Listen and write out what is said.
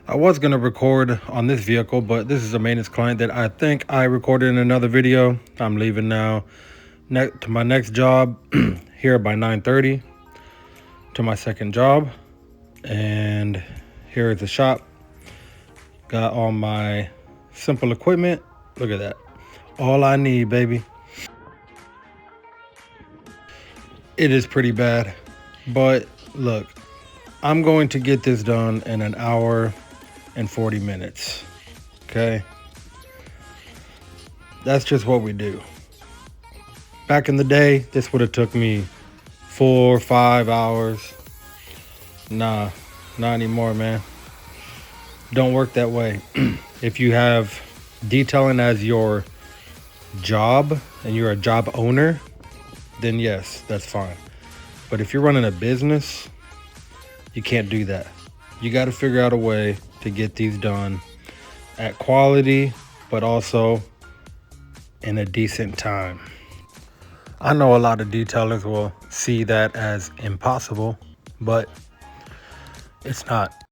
I was going to record on this vehicle, but this is a maintenance client that I think I recorded in another video. I'm leaving now to my next job here by 9:30 to my second job. And here is the shop. Got all my simple equipment. Look at that. All I need, baby. It is pretty bad, but look, I'm going to get this done in an hour and 40 minutes. Okay? That's just what we do. Back in the day, this would have took me 4 or 5 hours. Nah, not anymore, man. Don't work that way. If you have detailing as your job and you're a job owner, then yes, that's fine. But if you're running a business, you can't do that. You got to figure out a way to get these done at quality, but also in a decent time. I know a lot of detailers will see that as impossible, but it's not.